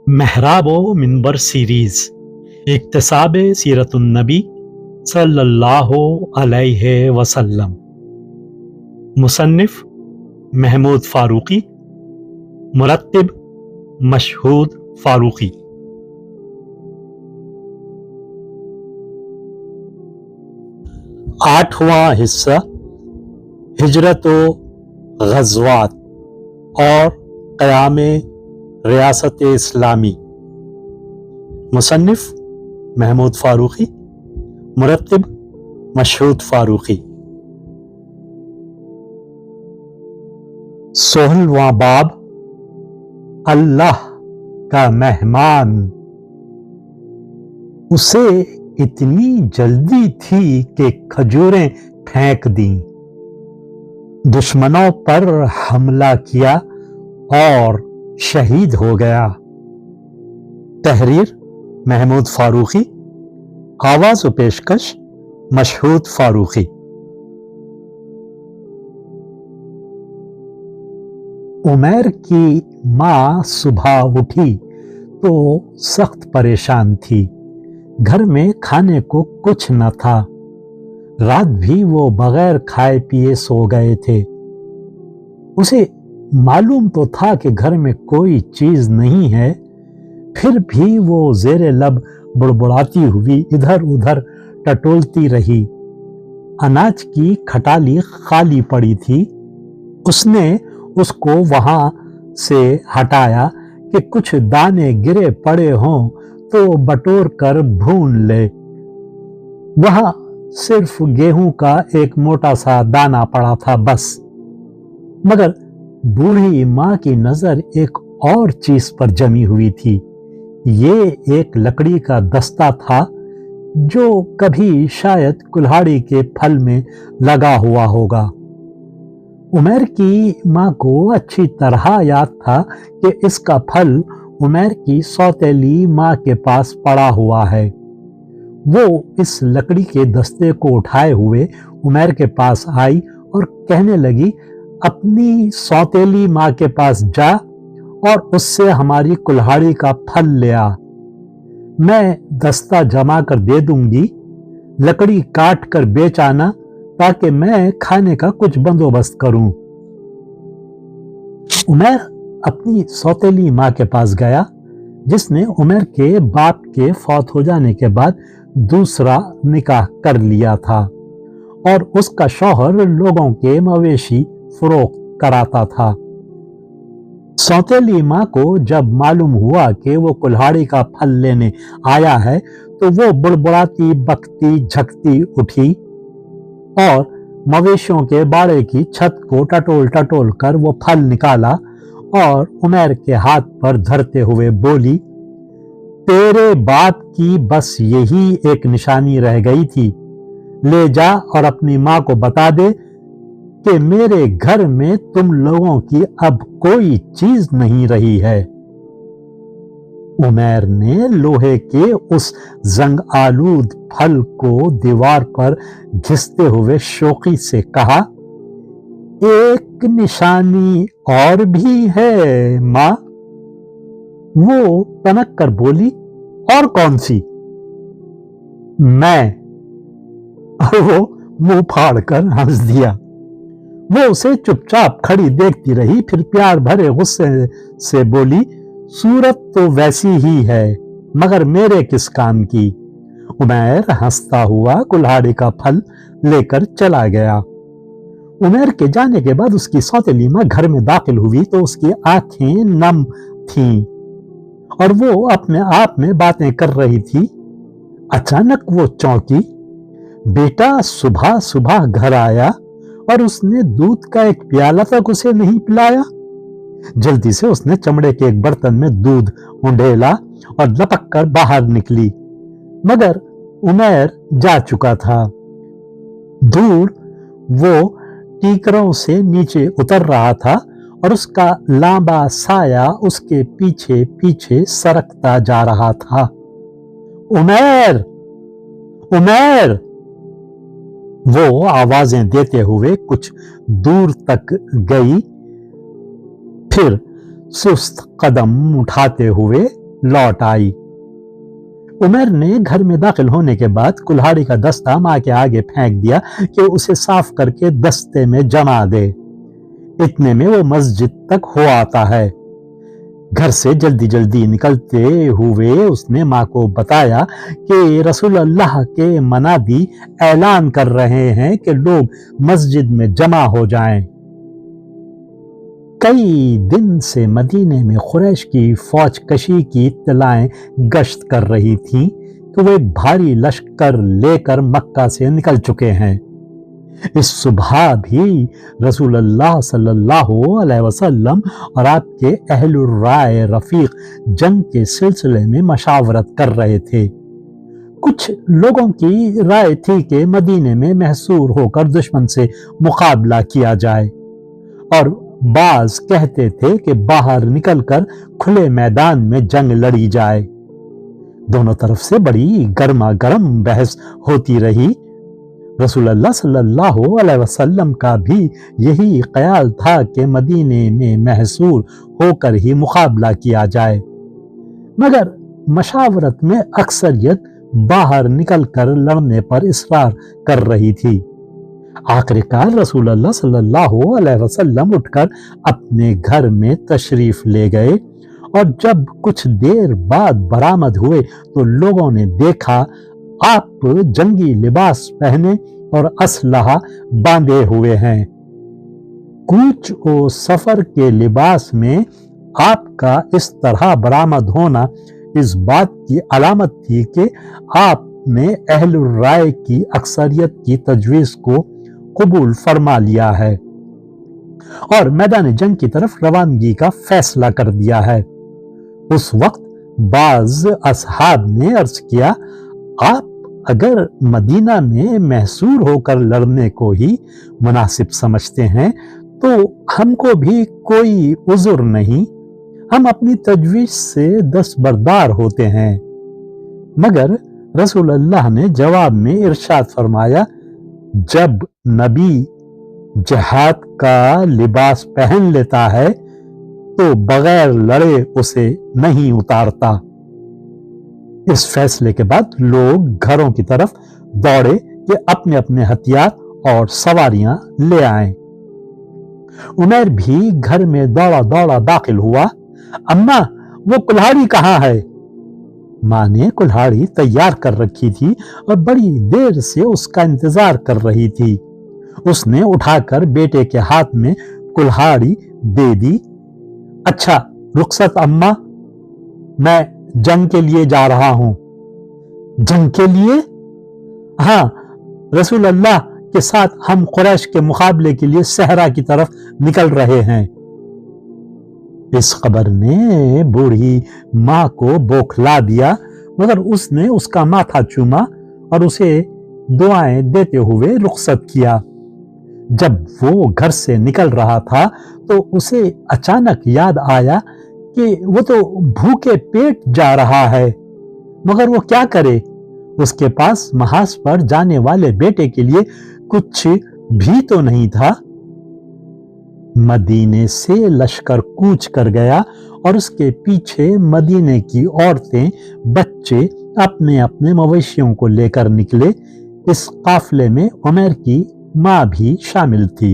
محراب و منبر سیریز اکتساب سیرت النبی صلی اللہ علیہ وسلم، مصنف محمود فاروقی، مرتب مشہود فاروقی۔ آٹھواں حصہ ہجرت و غزوات اور قیام ریاست اسلامی، مصنف محمود فاروقی، مرتب مشہود فاروقی۔ 16واں باب، اللہ کا مہمان۔ اسے اتنی جلدی تھی کہ کھجوریں پھینک دیں، دشمنوں پر حملہ کیا اور شہید ہو گیا۔ تحریر محمود فاروقی، آواز و پیشکش مشہود فاروقی۔ عمیر کی ماں صبح اٹھی تو سخت پریشان تھی۔ گھر میں کھانے کو کچھ نہ تھا، رات بھی وہ بغیر کھائے پیے سو گئے تھے۔ اسے معلوم تو تھا کہ گھر میں کوئی چیز نہیں ہے، پھر بھی وہ زیر لب بڑبڑاتی ہوئی ادھر ادھر ٹٹولتی رہی۔ اناج کی کھٹالی خالی پڑی تھی۔ اس نے اس کو وہاں سے ہٹایا کہ کچھ دانے گرے پڑے ہوں تو بٹور کر بھون لے۔ وہاں صرف گیہوں کا ایک موٹا سا دانہ پڑا تھا بس۔ مگر بوڑھی ماں کی نظر ایک اور چیز پر جمی ہوئی تھی۔ یہ ایک لکڑی کا دستہ تھا جو کبھی شاید کلہاڑی کے پھل میں لگا ہوا ہوگا۔ عمیر کی ماں کو اچھی طرح یاد تھا کہ اس کا پھل عمیر کی سوتیلی ماں کے پاس پڑا ہوا ہے۔ وہ اس لکڑی کے دستے کو اٹھائے ہوئے عمیر کے پاس آئی اور کہنے لگی، اپنی سوتیلی ماں کے پاس جا اور اس سے ہماری کلہاڑی کا پھل لے آ، میں دستہ جما کر دے دوں گی، لکڑی کاٹ کر بیچ آنا تاکہ میں کھانے کا کچھ بندوبست کروں۔ عمیر اپنی سوتیلی ماں کے پاس گیا، جس نے عمیر کے باپ کے فوت ہو جانے کے بعد دوسرا نکاح کر لیا تھا اور اس کا شوہر لوگوں کے مویشی فروخت کراتا تھا۔ سوتیلی ماں کو جب معلوم ہوا کہ وہ کلہاڑی کا پھل لینے آیا ہے تو وہ بڑبڑاتی بکتی جھکتی اٹھی اور مویشیوں کے باڑے کی چھت کو ٹٹول ٹٹول کر وہ پھل نکالا اور عمیر کے ہاتھ پر دھرتے ہوئے بولی، تیرے باپ کی بس یہی ایک نشانی رہ گئی تھی، لے جا اور اپنی ماں کو بتا دے کہ میرے گھر میں تم لوگوں کی اب کوئی چیز نہیں رہی ہے۔ عمیر نے لوہے کے اس زنگ آلود پھل کو دیوار پر گھستے ہوئے شوقی سے کہا، ایک نشانی اور بھی ہے ماں؟ وہ تنک کر بولی، اور کون سی؟ میں۔ اور وہ منہ پھاڑ کر ہنس دیا۔ وہ اسے چپ چاپ کھڑی دیکھتی رہی، پھر پیار بھرے غصے سے بولی، صورت تو ویسی ہی ہے مگر میرے کس کام کی؟ عمیر ہنستا ہوا کلہاڑی کا پھل لے کر چلا گیا۔ عمیر کے جانے کے بعد اس کی سوتیلی ماں گھر میں داخل ہوئی تو اس کی آنکھیں نم تھیں اور وہ اپنے آپ میں باتیں کر رہی تھی۔ اچانک وہ چونکی۔ بیٹا صبح صبح گھر آیا اور اس نے دودھ کا ایک پیالہ تک اسے نہیں پلایا۔ جلدی سے اس نے چمڑے کے ایک برتن میں دودھ اونڈیلا اور لپک کر باہر نکلی، مگر عمیر جا چکا تھا۔ دور وہ ٹیکروں سے نیچے اتر رہا تھا اور اس کا لامبا سایہ اس کے پیچھے پیچھے سرکتا جا رہا تھا۔ عمیر! عمیر! وہ آوازیں دیتے ہوئے کچھ دور تک گئی، پھر سست قدم اٹھاتے ہوئے लौट आई। उमर ने घर में दाखिल होने के बाद कुल्हाड़ी का दस्ता माँ के आगे फेंक दिया कि उसे साफ करके दस्ते में जमा दे। इतने में वो मस्जिद तक हो आता है। घर से जल्दी जल्दी निकलते हुए उसने माँ को बताया कि रसूल अल्लाह के मनादी ऐलान कर रहे हैं कि लोग मस्जिद में जमा हो जाएं। कई दिन से मदीने में कुरैश की फौज कशी की इत्तलाएं गश्त कर रही थीं कि वो एक भारी लश्कर लेकर मक्का से निकल चुके हैं। इस सुबह भी रसूल अल्लाह सल्लल्लाहु अलैहि वसल्लम और आपके अहलुर राय रफीक जंग के सिलसिले में मशावरत कर रहे थे। कुछ लोगों की राय थी कि मदीने में महसूर होकर दुश्मन से मुकाबला किया जाए और बाज कहते थे कि बाहर निकलकर खुले मैदान में जंग लड़ी जाए। दोनों तरफ से बड़ी गर्मा गर्म बहस होती रही। रसूल अल्लाह सल्लल्लाहु अलैहि वसल्लम का भी यही ख्याल था कि मदीने में महसूर होकर ही मुकाबला किया जाए, मगर मशावरत में अक्सरियत बाहर निकलकर लड़ने पर इसरार कर रही थी। आखिरकार रसूल अल्लाह सल्लल्लाहु अलैहि वसल्लम उठकर अपने घर में तशरीफ ले गए और जब कुछ देर बाद बरामद हुए तो लोगों ने देखा आप जंगी लिबास पहने और असलहा बांधे हुए हैं। कूच और सफर के लिबास में आपका इस तरह बरामद होना इस बात की अलामत थी कि आपने अहलुर राय की अक्सरियत की तजवीज को कबूल फरमा लिया है और मैदान जंग की तरफ रवानगी का फैसला कर दिया है। उस वक्त बाज असहाब ने अर्ज किया, आप अगर मदीना में महसूर होकर लड़ने को ही मुनासिब समझते हैं तो हमको भी कोई उज़्र नहीं, हम अपनी तजवीज से दस्तबरदार होते हैं। मगर रसूल अल्लाह ने जवाब में इरशाद फरमाया, जब नबी जिहाद का लिबास पहन लेता है तो बगैर लड़े उसे नहीं उतारता। इस फैसले के बाद लोग घरों की तरफ दौड़े कि अपने अपने हथियार और सवारियां ले आएं। उमर भी घर में दौड़ा दौड़ा दाखिल हुआ। अम्मा, वो कुल्हाड़ी कहाँ है? माँ ने कुल्हाड़ी तैयार कर रखी थी और बड़ी देर से उसका इंतजार कर रही थी। उसने उठाकर बेटे के हाथ में कुल्हाड़ी दे दी। अच्छा रुखसत अम्मा, मैं जंग के लिए जा रहा हूं। जंग के लिए? हाँ, रसूल अल्लाह के साथ हम कुरैश के मुकाबले के लिए सहरा की तरफ निकल रहे हैं। इस खबर ने बूढ़ी माँ को बौखला दिया, मगर उसने उसका माथा चूमा और उसे दुआएं देते हुए रुखसत किया। जब वो घर से निकल रहा था तो उसे अचानक याद आया कि वो तो भूखे पेट जा रहा है, मगर वो क्या करे? उसके पास महाज पर जाने वाले बेटे के लिए कुछ भी तो नहीं था। मदीने से लश्कर कूच कर गया और उसके पीछे मदीने की औरतें, बच्चे अपने अपने मवेशियों को लेकर निकले। इस काफले में उमर की माँ भी शामिल थी।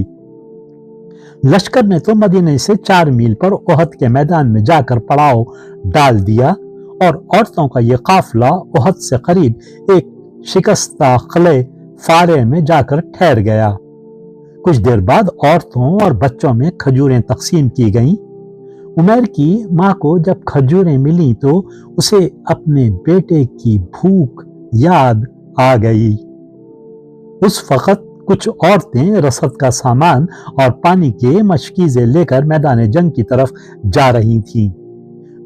लश्कर ने तो मदीने से 4 मील पर ओहद के मैदान में जाकर पड़ाव डाल दिया और औरतों का यह काफिला ओहद से करीब एक शिकस्ता किले फारे में जाकर ठहर गया। कुछ देर बाद औरतों और बच्चों में खजूरें तकसीम की गईं। उमर की माँ को जब खजूरें मिली तो उसे अपने बेटे की भूख याद आ गई। उस वक्त कुछ औरतें रसद का सामान और पानी के मशकीज़े लेकर मैदान जंग की तरफ जा रही थीं।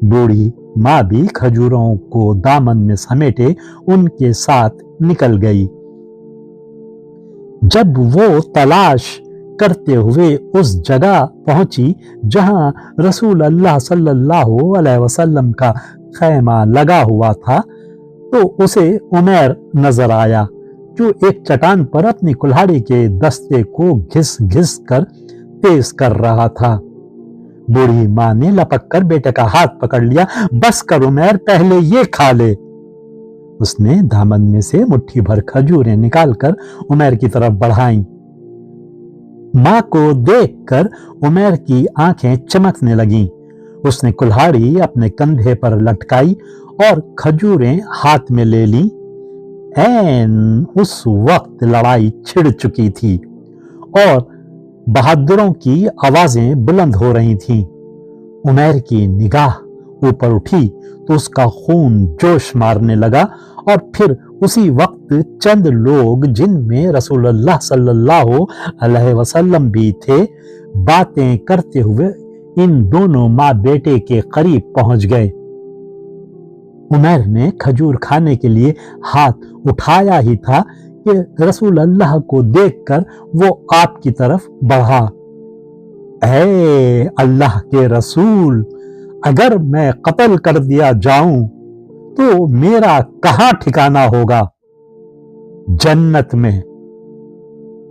बूढ़ी माँ भी खजूरों को दामन में समेटे उनके साथ निकल गई। जब वो तलाश करते हुए उस जगह पहुंची जहां रसूल अल्लाह सल्लल्लाहु अलैहि वसल्लम का खैमा लगा हुआ था, तो उसे उमर नजर आया जो एक चट्टान पर अपनी कुल्हाड़ी के दस्ते को घिस घिस कर तेज कर रहा था। बूढ़ी माँ ने लपक कर बेटे का हाथ पकड़ लिया। बस कर उमैर, पहले ये खा ले। उसने दामन में से मुट्ठी भर खजूरें निकालकर उमैर की तरफ बढ़ाईं। माँ को देखकर उमैर की आंखें चमकने लगीं। उसने कुल्हाड़ी अपने कंधे पर लटकाई और खजूरें हाथ में ले ली। ऐन उस वक्त लड़ाई छिड़ चुकी थी और बहादुरों की आवाजें बुलंद हो रही थीं। उमैर की निगाह ऊपर उठी तो उसका खून जोश मारने लगा और फिर उसी वक्त चंद लोग, जिनमें रसूलुल्लाह सल्लल्लाहु अलैहि वसल्लम भी थे, बातें करते हुए इन दोनों माँ बेटे के करीब पहुंच गए। उमैर ने खजूर खाने के लिए हाथ उठाया ही था कि रसूल अल्लाह को देखकर वो आपकी तरफ बढ़ा। ऐ अल्लाह के रसूल, अगर मैं कत्ल कर दिया जाऊं तो मेरा कहां ठिकाना होगा? जन्नत में।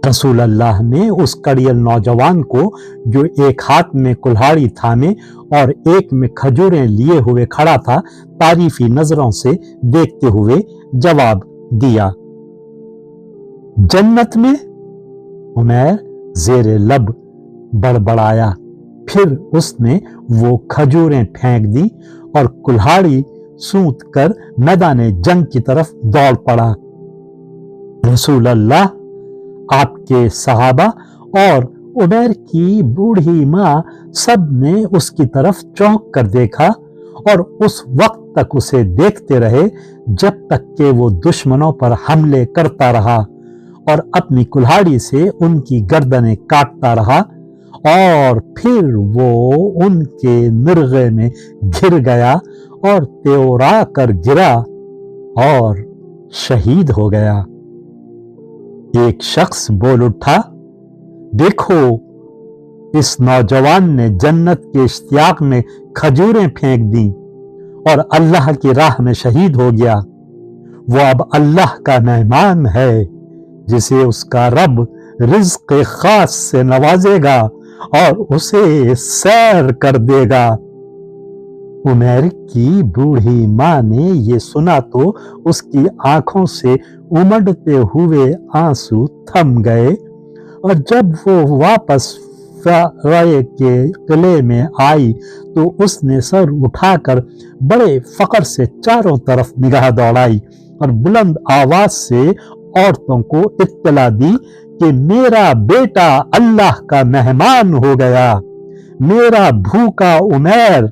रसूल अल्लाह ने उस कड़ियल नौजवान को, जो एक हाथ में कुल्हाड़ी थामे और एक में खजूरें लिए हुए खड़ा था, तारीफी नजरों से देखते हुए जवाब दिया। जन्नत में? उमैर जेरे लब बड़बड़ाया। फिर उसने वो खजूरें फेंक दी और कुल्हाड़ी सूंत कर मैदान जंग की तरफ दौड़ पड़ा। रसूल अल्लाह, आपके सहाबा और उमैर की बूढ़ी माँ सब ने उसकी तरफ चौंक कर देखा और उस वक्त तक उसे देखते रहे जब तक कि वो दुश्मनों पर हमले करता रहा और अपनी कुल्हाड़ी से उनकी गर्दनें काटता रहा, और फिर वो उनके निर्गे में घिर गया और त्योरा कर गिरा और शहीद हो गया। एक शख्स बोल उठा, देखो, इस नौजवान ने जन्नत के इश्तियाक में खजूरें फेंक दी और अल्लाह की राह में शहीद हो गया। वो अब अल्लाह का मेहमान है, जिसे उसका रब रिज़्क़ खास से नवाजेगा और उसे सैर कर देगा। उमैर की बूढ़ी माँ ने ये सुना तो उसकी आंखों से उमड़ते हुए आंसू थम गए, और जब वो वापस राय के किले में आई तो उसने सर उठाकर बड़े फख्र से चारों तरफ निगाह दौड़ाई और बुलंद आवाज से औरतों को इत्तला दी कि मेरा बेटा अल्लाह का मेहमान हो गया। मेरा भूखा उमैर,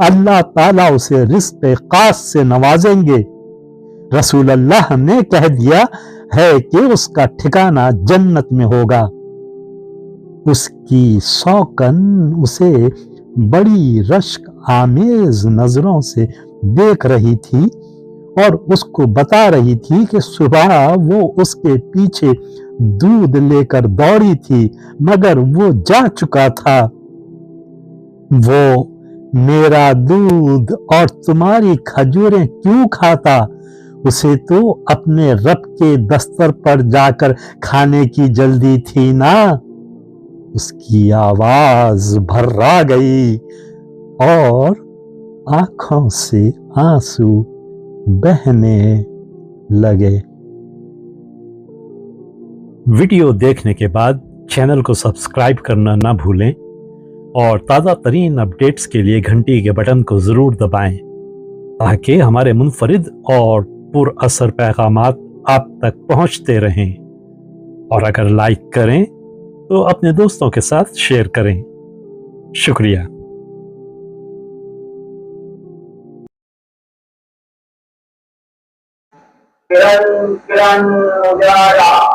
अल्लाह ताला उसे रिज़्क़ खास से नवाजेंगे। रसूल अल्लाह ने कह दिया है कि उसका ठिकाना जन्नत में होगा। उसकी सौकन उसे बड़ी रश्क आमेज नजरों से देख रही थी और उसको बता रही थी कि सुबह वो उसके पीछे दूध लेकर दौड़ी थी, मगर वो जा चुका था। वो मेरा दूध और तुम्हारी खजूरें क्यों खाता? उसे तो अपने रब के दस्तर पर जाकर खाने की जल्दी थी ना। उसकी आवाज भर्रा गई और आंखों से आंसू बहने लगे। वीडियो देखने के बाद चैनल को सब्सक्राइब करना ना भूलें और ताज़ा तरीन अपडेट्स के लिए घंटी के बटन को ज़रूर दबाएं, ताकि हमारे मुनफरिद और पुरअसर पैगामात आप तक पहुंचते रहें। और अगर लाइक करें तो अपने दोस्तों के साथ शेयर करें। शुक्रिया। किरण किरण उजाला।